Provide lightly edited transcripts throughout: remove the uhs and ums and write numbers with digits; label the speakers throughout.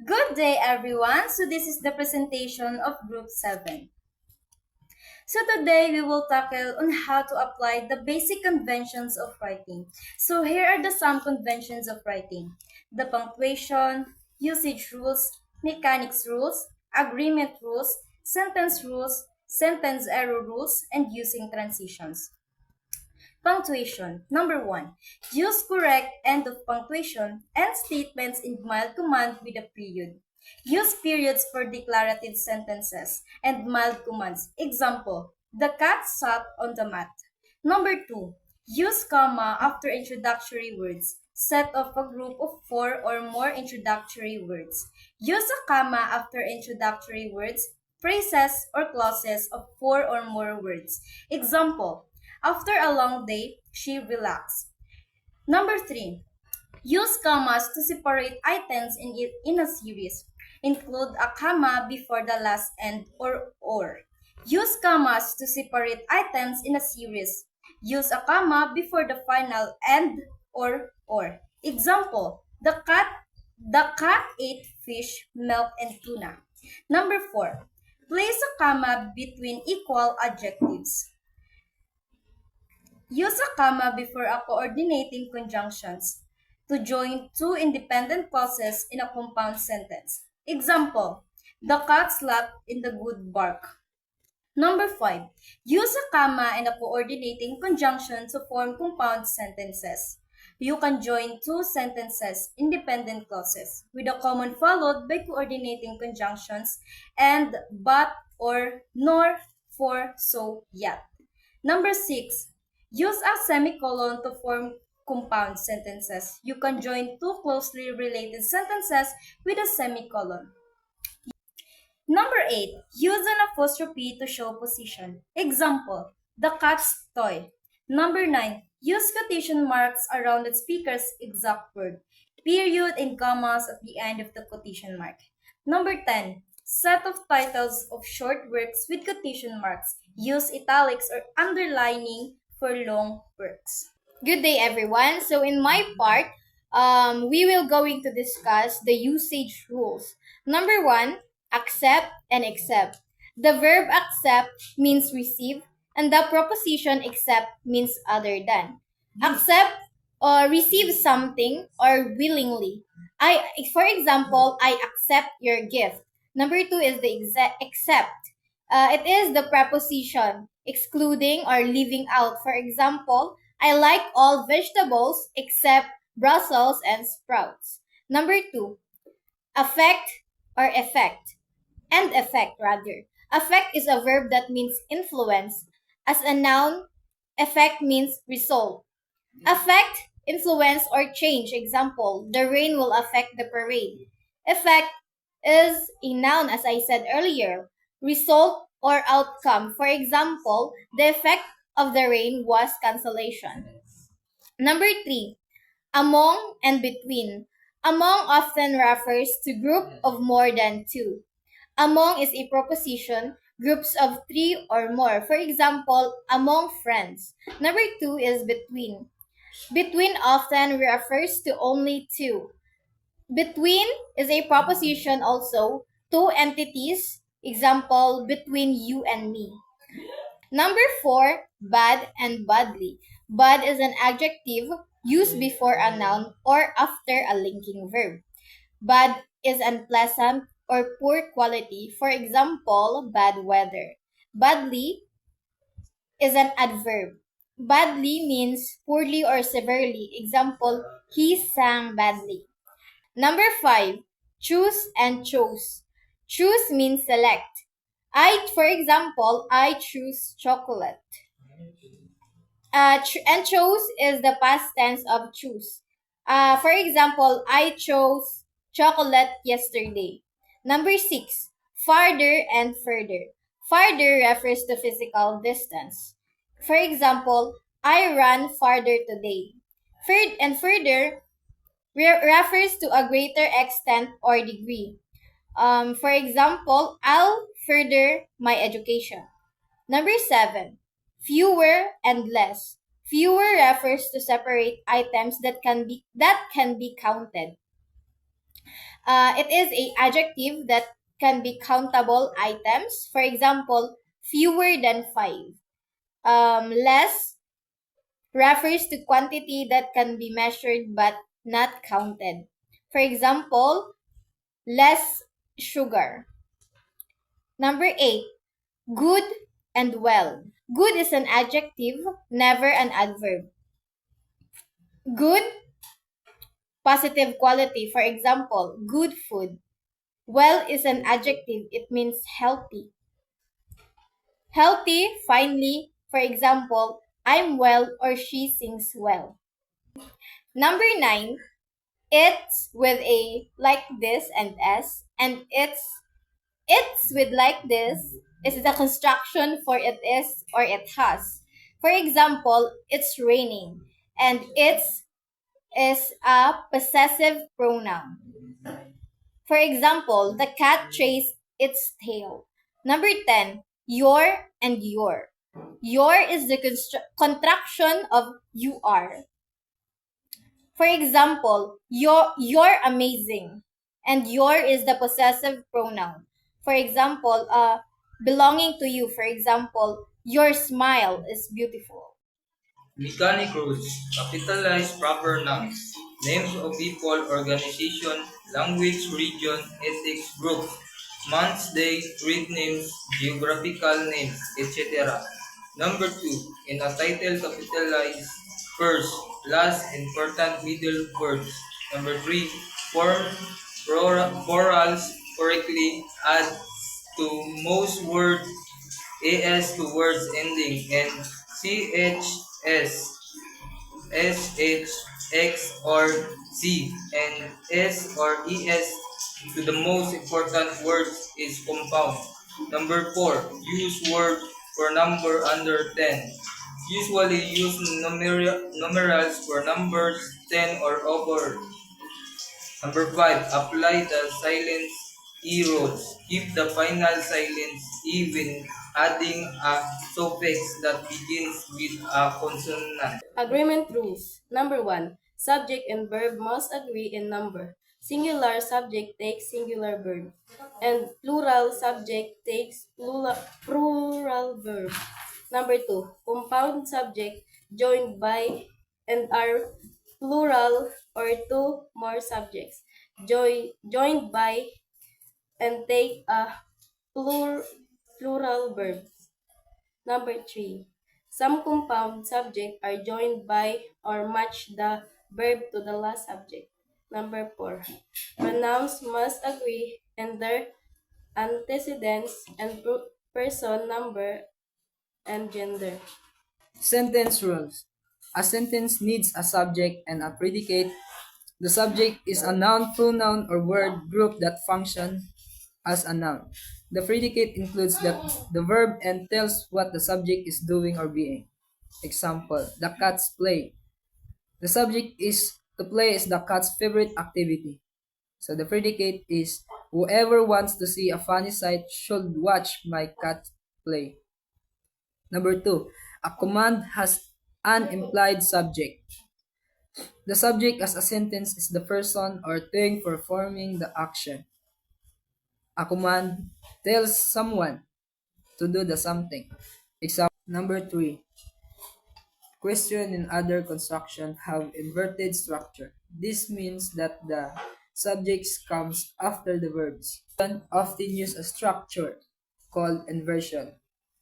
Speaker 1: Good day, everyone. So this is the presentation of Group 7. So today we will tackle on how to apply the basic conventions of writing. So here are the some conventions of writing. The punctuation, usage rules, mechanics rules, agreement rules, sentence error rules, and using transitions. Punctuation. Number 1. Use correct end of punctuation and statements in mild command with a period. Use periods for declarative sentences and mild commands. Example, the cat sat on the mat. Number 2. Use comma after introductory words. Set of a group of 4 or more introductory words. Use a comma after introductory words, phrases, or clauses of 4 or more words. Example, after a long day, she relaxed. Number 3. Use commas to separate items in a series. Include a comma before the last and or. Use commas to separate items in a series. Use a comma before the final and or. Example, the cat ate fish, milk, and tuna. Number 4. Place a comma between equal adjectives. Use a comma before a coordinating conjunctions to join two independent clauses in a compound sentence. Example, the cat slept in the good bark. Number 5. Use a comma and a coordinating conjunction to form compound sentences. You can join two sentences, independent clauses, with a common followed by coordinating conjunctions and but or nor, for, so, yet. Number 6. Use a semicolon to form compound sentences. You can join two closely related sentences with a semicolon. Number 8. Use an apostrophe to show position. Example, the cat's toy. Number 9. Use quotation marks around the speaker's exact word. Period and commas at the end of the quotation mark. Number 10. Set of titles of short works with quotation marks. Use italics or underlining for long works.
Speaker 2: Good day, everyone. So in my part, we will going to discuss the usage rules. Number 1, accept and accept. The verb accept means receive, and the proposition accept means other than. Accept or receive something or willingly. For example, I accept your gift. Number 2 is the accept. It is the preposition excluding or leaving out. For example, I like all vegetables except Brussels and sprouts. Number 2, affect or effect. And effect rather. Affect is a verb that means influence. As a noun, effect means result. Affect, influence, or change. Example, the rain will affect the parade. Effect is a noun, as I said earlier. Result or outcome. For example, the effect of the rain was cancellation. Number 3, among and between. Among often refers to group of more than two. Among is a proposition, groups of 3 or more. For example, among friends. Number 2 is between. Between often refers to only two. Between is a proposition also, two entities, example, between you and me. Number 4, bad and badly. Bad is an adjective used before a noun or after a linking verb. Bad is unpleasant or poor quality, for example, bad weather. Badly is an adverb. Badly means poorly or severely. Example, he sang badly. Number 5, choose and chose. Choose means select. For example, I choose chocolate. And chose is the past tense of choose. For example, I chose chocolate yesterday. Number 6, farther and further. Farther refers to physical distance. For example, I ran farther today. Further refers to a greater extent or degree. For example, I'll further my education. Number 7, fewer and less. Fewer refers to separate items that can be counted. It is a adjective that can be countable items. For example, fewer than five. Less refers to quantity that can be measured but not counted. For example, less sugar. Number eight, good and well. Good is an adjective, never an adverb. Good, positive quality. For example, good food. Well is an adjective, it means healthy. Healthy, finally, for example, I'm well or she sings well. Number nine, it's with a like this and s, and it's with like this is the construction for it is or it has. For example, it's raining, and it's is a possessive pronoun. For example, the cat chased its tail. Number 10, your and your. Your is the contraction of you are. For example, you're amazing. And your is the possessive pronoun. For example, belonging to you. For example, your smile is beautiful.
Speaker 3: Mechanic rules, capitalize proper nouns, names of people, organization, language, region, ethics, group, months, day, street names, geographical names, etc. Number 2, in a title, capitalize first, last, important middle words. Number 3, form plurals correctly, add to most words as to words ending in CHS, SH, X, or Z, and S or ES to the most important words is compound. Number 4, use word for number under 10. Usually use numerals for numbers 10 or over. Number 5, apply the silence E rules. Keep the final silence E when adding a suffix that begins with a consonant.
Speaker 4: Agreement rules. Number 1. Subject and verb must agree in number. Singular subject takes singular verb. And plural subject takes plural verb. Number 2. Compound subject joined by and are plural or two more subjects. Joined by and take a plural verb. Number 3. Some compound subjects are joined by or match the verb to the last subject. Number 4. Pronouns must agree in their antecedents and person, number, and gender.
Speaker 5: Sentence rules. A sentence needs a subject and a predicate. The subject is a noun, pronoun, or word group that function as a noun. The predicate includes the verb and tells what the subject is doing or being. Example, the cats play. The subject is to play is the cat's favorite activity. So the predicate is whoever wants to see a funny sight should watch my cat play. Number 2, a command has an implied subject. The subject as a sentence is the person or thing performing the action. A command tells someone to do the something. Example number 3. Question and other construction have inverted structure. This means that the subjects comes after the verbs. Often use a structure called inversion,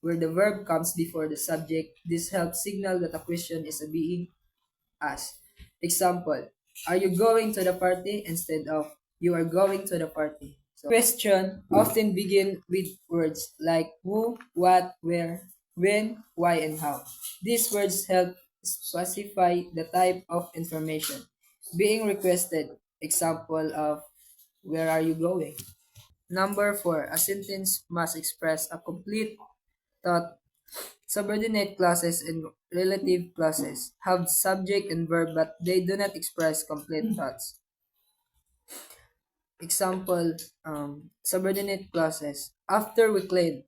Speaker 5: where the verb comes before the subject. This helps signal that a question is being asked. Example, are you going to the party instead of you are going to the party? So, question often begin with words like who, what, where, when, why, and how. These words help specify the type of information being requested. Example of where are you going? Number 4, a sentence must express a complete thought. Subordinate clauses and relative clauses have subject and verb, but they do not express complete thoughts. Example, subordinate clauses. After we clean,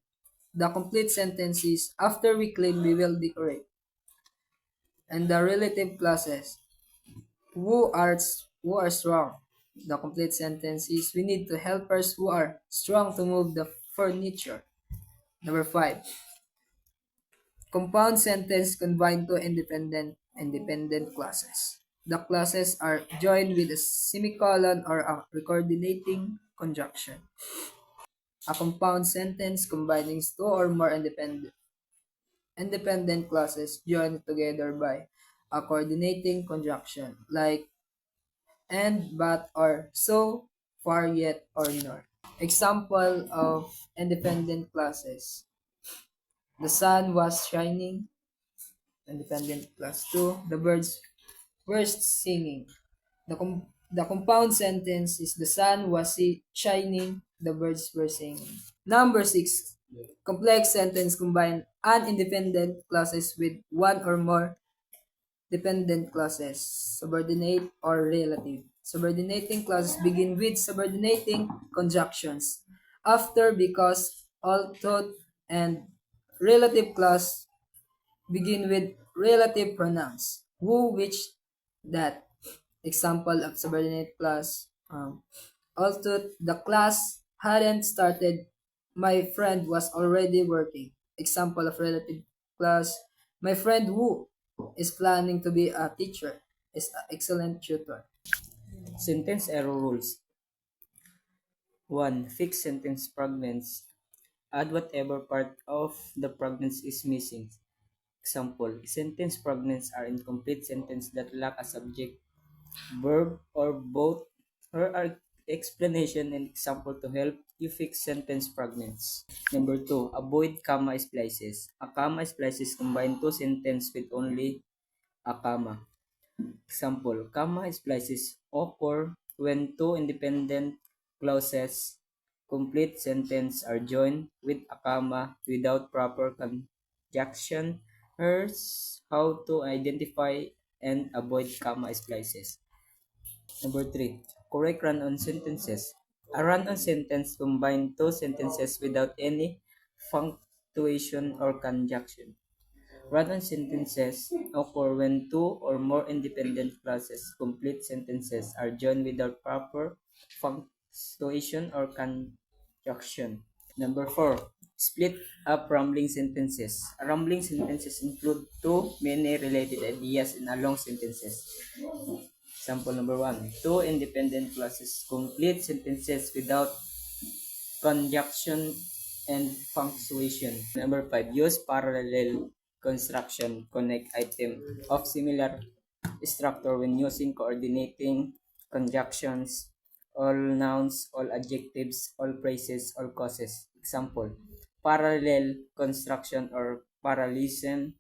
Speaker 5: the complete sentence is after we clean, we will decorate. And the relative clauses. Who are strong? The complete sentence is we need two helpers who are strong to move the furniture. Number 5. Compound sentence combine two independent clauses. The clauses are joined with a semicolon or a coordinating conjunction. A compound sentence combining two or more independent clauses joined together by a coordinating conjunction like and, but, or, so, far, yet, or nor. Example of independent clauses. The sun was shining. Independent clause 2. The birds were singing. The compound sentence is the sun was shining. The birds were singing. Number 6. Complex sentence combine independent clauses with one or more dependent clauses, subordinate or relative. Subordinating clauses begin with subordinating conjunctions. After, because, although, and relative clause begin with relative pronouns. Who, which, that. Example of subordinate clause. Although the class hadn't started, my friend was already working. Example of relative clause. My friend who is planning to be a teacher is an excellent tutor.
Speaker 6: Sentence error rules. 1. Fix sentence fragments. Add whatever part of the fragments is missing. Example, sentence fragments are incomplete sentences that lack a subject, verb, or both, or are explanation and example to help you fix sentence fragments. Number 2. Avoid comma splices. A comma splices combine two sentences with only a comma. Example, comma splices occur when two independent clauses complete sentence are joined with a comma without proper conjunction. Here's how to identify and avoid comma splices. Number 3. Correct run-on sentences. A run-on sentence combines two sentences without any punctuation or conjunction. Run-on sentences occur when two or more independent clauses complete sentences are joined without proper punctuation or conjunction. Number 4. Split up rambling sentences. Rambling sentences include too many related ideas in a long sentences. Example number 1. Two independent clauses complete sentences without conjunction and punctuation. Number 5. Use parallel construction. Connect item of similar structure when using coordinating conjunctions, all nouns, all adjectives, all phrases, all causes. Example, parallel construction or parallelism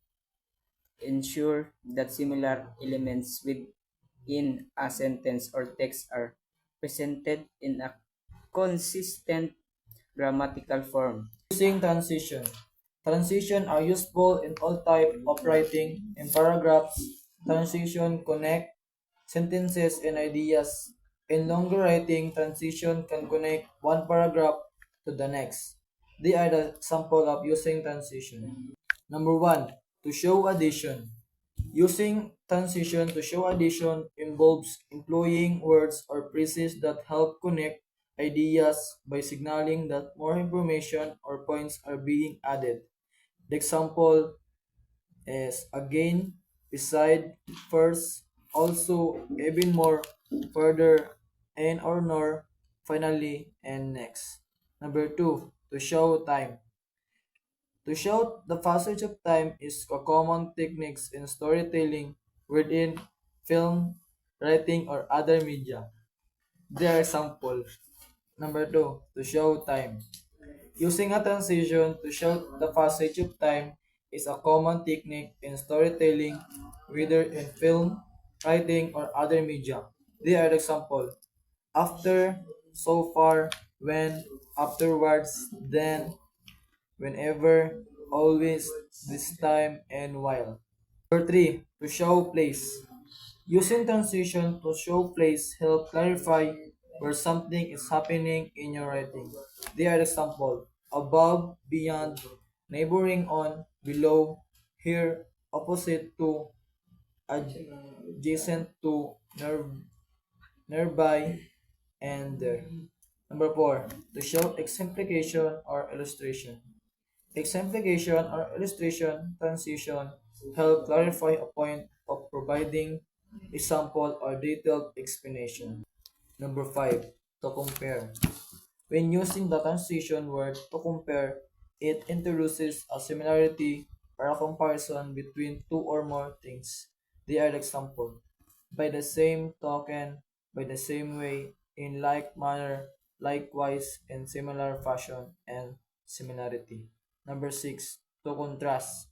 Speaker 6: ensure that similar elements within a sentence or text are presented in a consistent grammatical form.
Speaker 7: Using transition. Transition are useful in all type of writing. In paragraphs, transition connect sentences and ideas. In longer writing, transition can connect one paragraph to the next. They are the example of using transition. Number 1. To show addition. Using transition to show addition involves employing words or phrases that help connect ideas by signaling that more information or points are being added. The example is again, beside, first, also, even more, further, and or nor, finally, and next. Number 2. To show time. To show the passage of time is a common technique in storytelling within film, writing, or other media. There are sample. Number 2. To show time. Using a transition to show the passage of time is a common technique in storytelling, whether in film, writing, or other media. They are example. After, so far, when, afterwards, then, whenever, always, this time, and while. Number 3. To show place. Using transition to show place help clarify where something is happening in your writing. They are example. Above, beyond, neighboring on, below, here, opposite to, adjacent to, nearby, and there. Number 4. To show exemplification or illustration. Exemplification or illustration transition help clarify a point of providing a sample or detailed explanation. Number 5. To compare. When using the transition word to compare, it introduces a similarity or a comparison between two or more things. They are example. By the same token, by the same way, in like manner, likewise, in similar fashion, and similarity. Number 6. To contrast.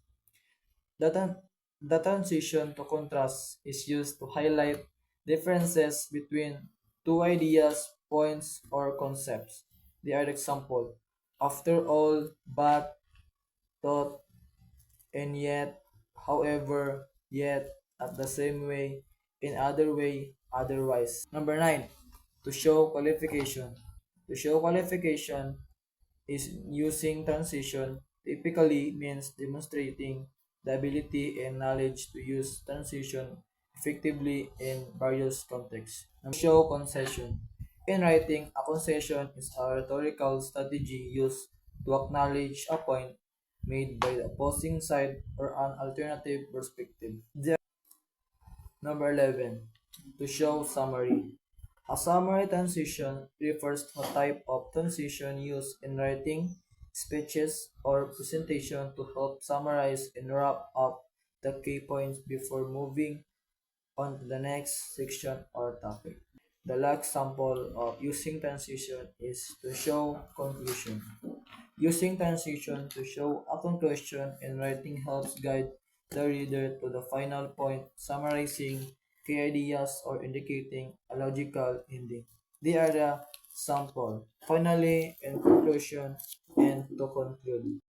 Speaker 7: The, tran- the transition to contrast is used to highlight differences between two ideas, points, or concepts. They are example. After all, but, thought, and yet, however, yet, at the same way, in other way, otherwise. Number 9. To show qualification. To show qualification is using transition typically means demonstrating the ability and knowledge to use transition effectively in various contexts. Show concession. In writing, a concession is a rhetorical strategy used to acknowledge a point made by the opposing side or an alternative perspective. Number 11. To show summary. A summary transition refers to a type of transition used in writing, speeches, or presentation to help summarize and wrap up the key points before moving on to the next section or topic. The last sample of using transition is to show conclusion. Using transition to show a conclusion in writing helps guide the reader to the final point, summarizing key ideas or indicating a logical ending. They are the sample. Finally, in conclusion and to conclude.